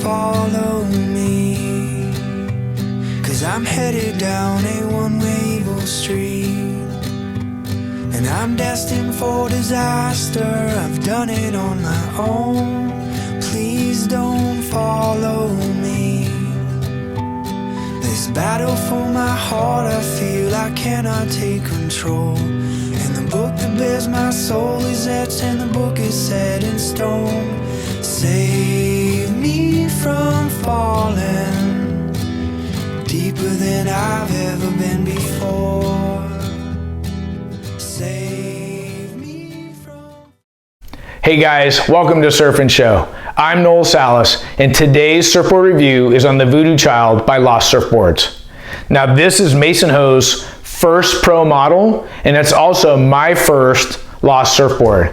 follow me, 'cause I'm headed down a one-way evil street, and I'm destined for disaster. I've done it on my own. Please don't follow me. This battle for my heart, I feel I cannot take control. And the book that bears my soul is etched, and the book is set in stone. Save me from falling deeper than I've ever been before. Save me from... Hey guys, welcome to Surf and Show. I'm Noel Salas, and today's surfboard review is on the Voodoo Child by Lost Surfboards. Now this is Mason Ho's first pro model, and it's also my first Lost surfboard.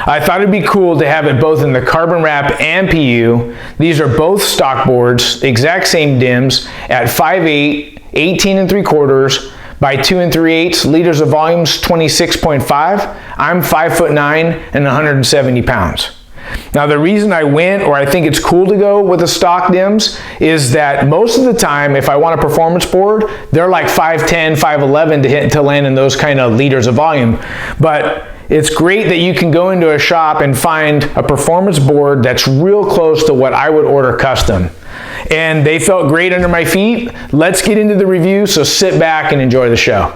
I thought it'd be cool to have it both in the carbon wrap and PU. These are both stock boards, the exact same dims at 5'8", 18 3/4 by 2 3/8 liters of volumes, 26.5. I'm 5'9" and 170 pounds. Now the reason I went, or I think it's cool to go with the stock dims, is that most of the time if I want a performance board, they're like 5'10", 5'11" to land in those kind of liters of volume. But it's great that you can go into a shop and find a performance board that's real close to what I would order custom. And they felt great under my feet. Let's get into the review, so sit back and enjoy the show.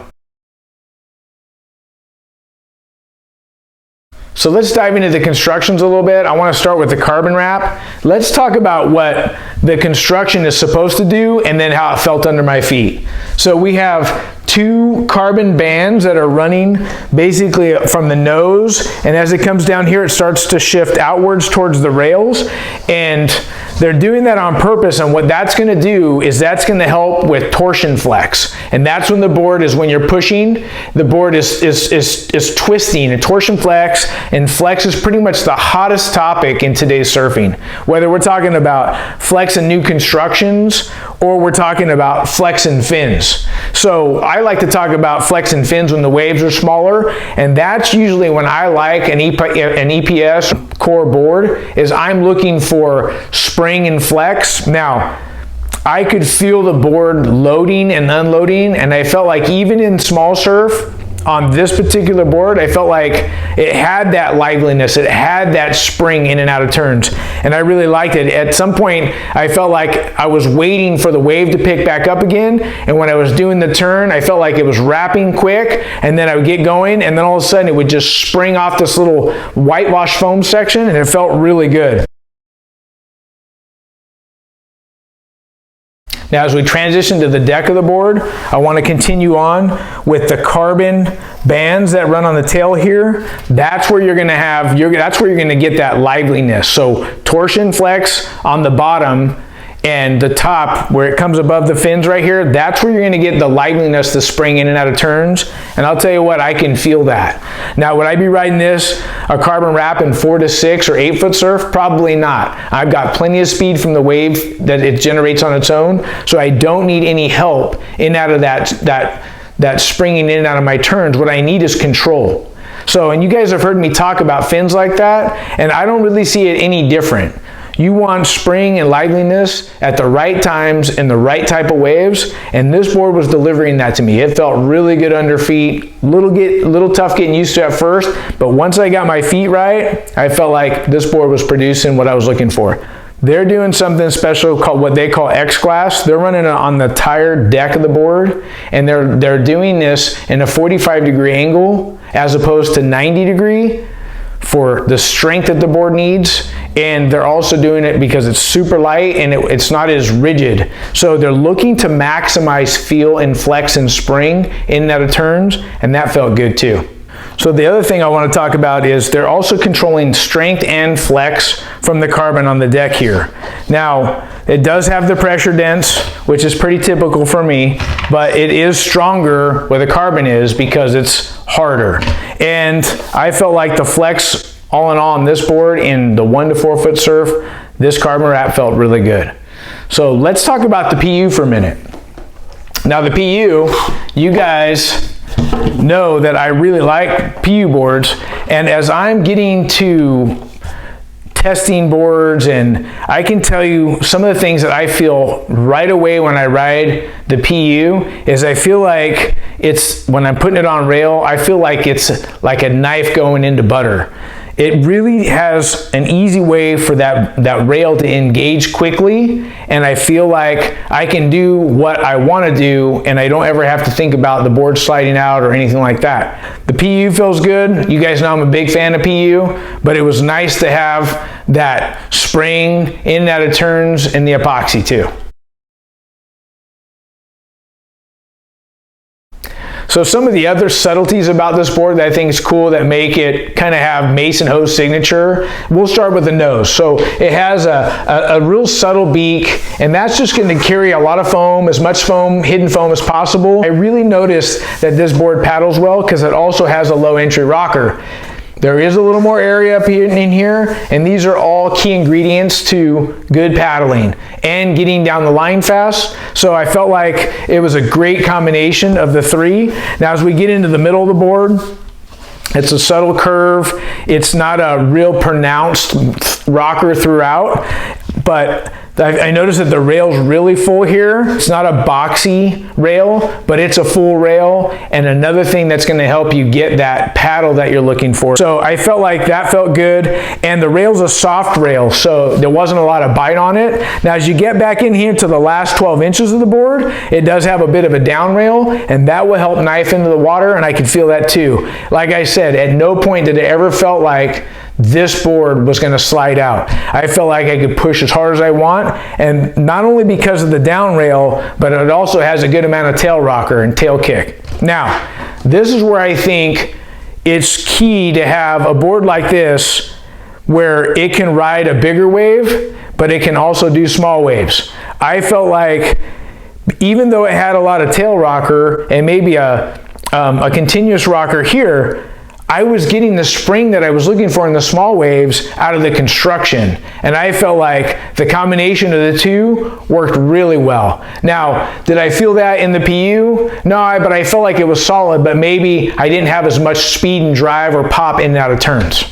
So let's dive into the constructions a little bit. I want to start with the carbon wrap. Let's talk about what the construction is supposed to do and then how it felt under my feet. So we have two carbon bands that are running basically from the nose, and as it comes down here it starts to shift outwards towards the rails, and they're doing that on purpose. And what that's going to do is that's going to help with torsion flex, and that's when the board is, when you're pushing, the board is twisting. And torsion flex, and flex is pretty much the hottest topic in today's surfing, whether we're talking about flex and new constructions or we're talking about flex and fins. So I like to talk about flex and fins when the waves are smaller, and that's usually when I like an EPS core board, is I'm looking for spring and flex. Now I could feel the board loading and unloading, and I felt like even in small surf on this particular board, I felt like it had that liveliness, it had that spring in and out of turns, and I really liked it. At some point I felt like I was waiting for the wave to pick back up again, and when I was doing the turn I felt like it was wrapping quick, and then I would get going, and then all of a sudden it would just spring off this little whitewash foam section, and it felt really good. Now as we transition to the deck of the board, I want to continue on with the carbon bands that run on the tail here. That's where you're going to have, that's where you're going to get that liveliness. So torsion flex on the bottom, and the top where it comes above the fins right here, that's where you're going to get the liveliness, the spring in and out of turns. And I'll tell you what, I can feel that. Now would I be riding this, a carbon wrap, in 4 to 6 or 8 foot surf? Probably not. I've got plenty of speed from the wave that it generates on its own, so I don't need any help in and out of that springing in and out of my turns. What I need is control. So, and you guys have heard me talk about fins like that, and I don't really see it any different. You want spring and liveliness at the right times and the right type of waves, and this board was delivering that to me. It felt really good under feet, little tough getting used to at first, but once I got my feet right, I felt like this board was producing what I was looking for. They're doing something special called what they call X-Glass. They're running it on the entire deck of the board, and they're doing this in a 45-degree angle as opposed to 90-degree for the strength that the board needs. And they're also doing it because it's super light and it's not as rigid. So they're looking to maximize feel and flex and spring in and out of turns, and that felt good too. So the other thing I want to talk about is they're also controlling strength and flex from the carbon on the deck here. Now, it does have the pressure dents, which is pretty typical for me, but it is stronger where the carbon is because it's harder. And I felt like the flex, all in all, on this board in the 1 to 4 foot surf, this carbon wrap felt really good. So let's talk about the PU for a minute. Now the PU, you guys know that I really like PU boards, and as I'm getting to testing boards, and I can tell you some of the things that I feel right away when I ride the PU is I feel like it's, when I'm putting it on rail, I feel like it's like a knife going into butter. It really has an easy way for that rail to engage quickly, and I feel like I can do what I want to do and I don't ever have to think about the board sliding out or anything like that. The PU feels good. You guys know I'm a big fan of PU, but it was nice to have that spring in and out of turns and the epoxy too. So some of the other subtleties about this board that I think is cool that make it kind of have Mason Ho's signature, we'll start with the nose. So it has a real subtle beak, and that's just going to carry a lot of foam, as much foam, hidden foam as possible. I really noticed that this board paddles well because it also has a low entry rocker. There is a little more area up here in here, and these are all key ingredients to good paddling and getting down the line fast. So I felt like it was a great combination of the three. Now as we get into the middle of the board, it's a subtle curve. It's not a real pronounced rocker throughout, but I noticed that the rail's really full here. It's not a boxy rail, but it's a full rail, and another thing that's going to help you get that paddle that you're looking for. So I felt like that felt good, and the rail's a soft rail, so there wasn't a lot of bite on it. Now as you get back in here to the last 12 inches of the board, it does have a bit of a down rail, and that will help knife into the water, and I could feel that too. Like I said, at no point did it ever felt like this board was going to slide out. I felt like I could push as hard as I want, and not only because of the down rail, but it also has a good amount of tail rocker and tail kick. Now, this is where I think it's key to have a board like this where it can ride a bigger wave, but it can also do small waves. I felt like even though it had a lot of tail rocker and maybe a continuous rocker here, I was getting the spring that I was looking for in the small waves out of the construction, and I felt like the combination of the two worked really well. Now, did I feel that in the PU? No, but I felt like it was solid, but maybe I didn't have as much speed and drive or pop in and out of turns.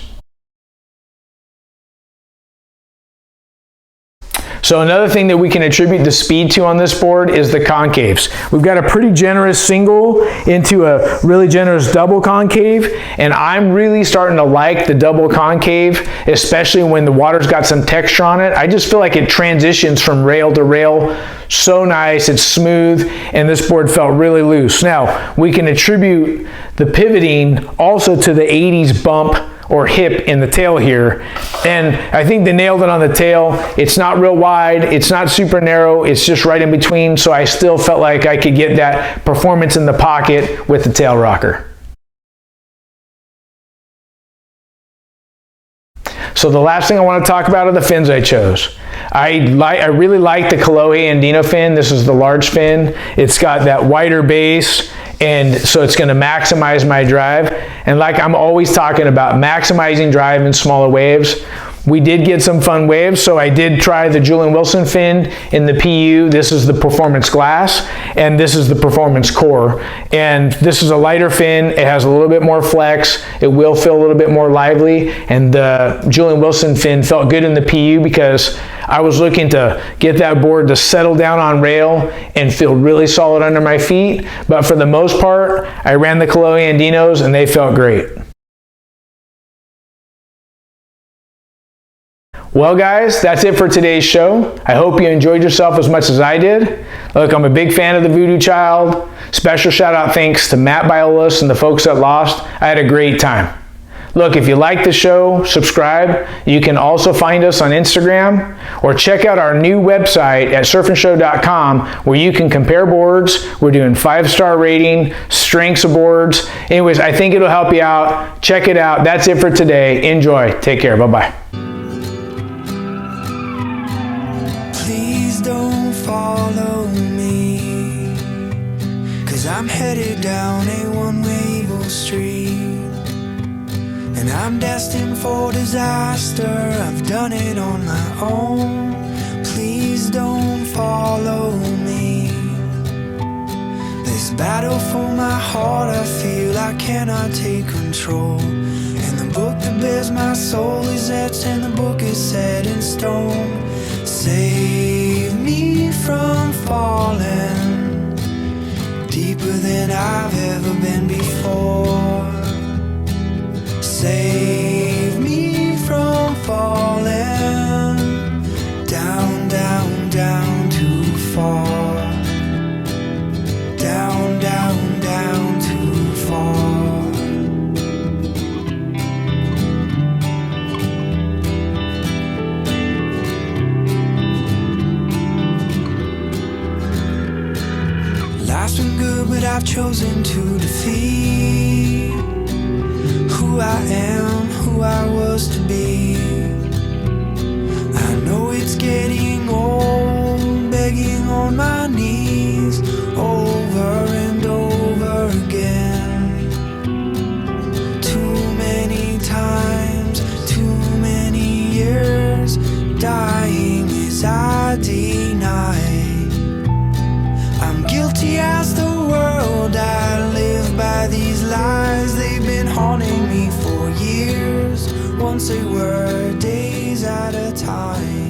So another thing that we can attribute the speed to on this board is the concaves. We've got a pretty generous single into a really generous double concave, and I'm really starting to like the double concave, especially when the water's got some texture on it. I just feel like it transitions from rail to rail so nice, it's smooth, and this board felt really loose. Now, we can attribute the pivoting also to the 80s bump or hip in the tail here, and I think they nailed it on the tail. It's not real wide, it's not super narrow, it's just right in between, so I still felt like I could get that performance in the pocket with the tail rocker. So the last thing I want to talk about are the fins I chose. I really like the Kolohe Andino fin. This is the large fin. It's got that wider base, and so it's going to maximize my drive. And like I'm always talking about, maximizing drive in smaller waves. We did get some fun waves, so I did try the Julian Wilson fin in the PU. This is the Performance Glass, and this is the Performance Core. And this is a lighter fin. It has a little bit more flex. It will feel a little bit more lively, and the Julian Wilson fin felt good in the PU because I was looking to get that board to settle down on rail and feel really solid under my feet. But for the most part, I ran the Kolohe Andinos, and they felt great. Well guys, that's it for today's show. I hope you enjoyed yourself as much as I did. Look, I'm a big fan of the Voodoo Child. Special shout out thanks to Matt Biolis and the folks at Lost. I had a great time. Look, if you like the show, subscribe. You can also find us on Instagram or check out our new website at surfandshow.com where you can compare boards. We're doing 5-star rating, strengths of boards. Anyways, I think it'll help you out. Check it out. That's it for today. Enjoy. Take care. Bye-bye. Don't follow me, 'cause I'm headed down a one-way street, and I'm destined for disaster. I've done it on my own. Please don't follow me. This battle for my heart, I feel I cannot take control, and the book that bears my soul is etched and the book is set in stone. Save me from falling deeper than I've ever been before. Save me from falling down, down, down too far. Down, down, down too far. Life's been good, but I've chosen to defeat who I am, who I was to be. I know it's getting old, begging on my knees over and over again. Too many times, too many years, dying as I deny. I'm guilty as the world, I live by these lies. They've been haunting me for years. Once they were days at a time.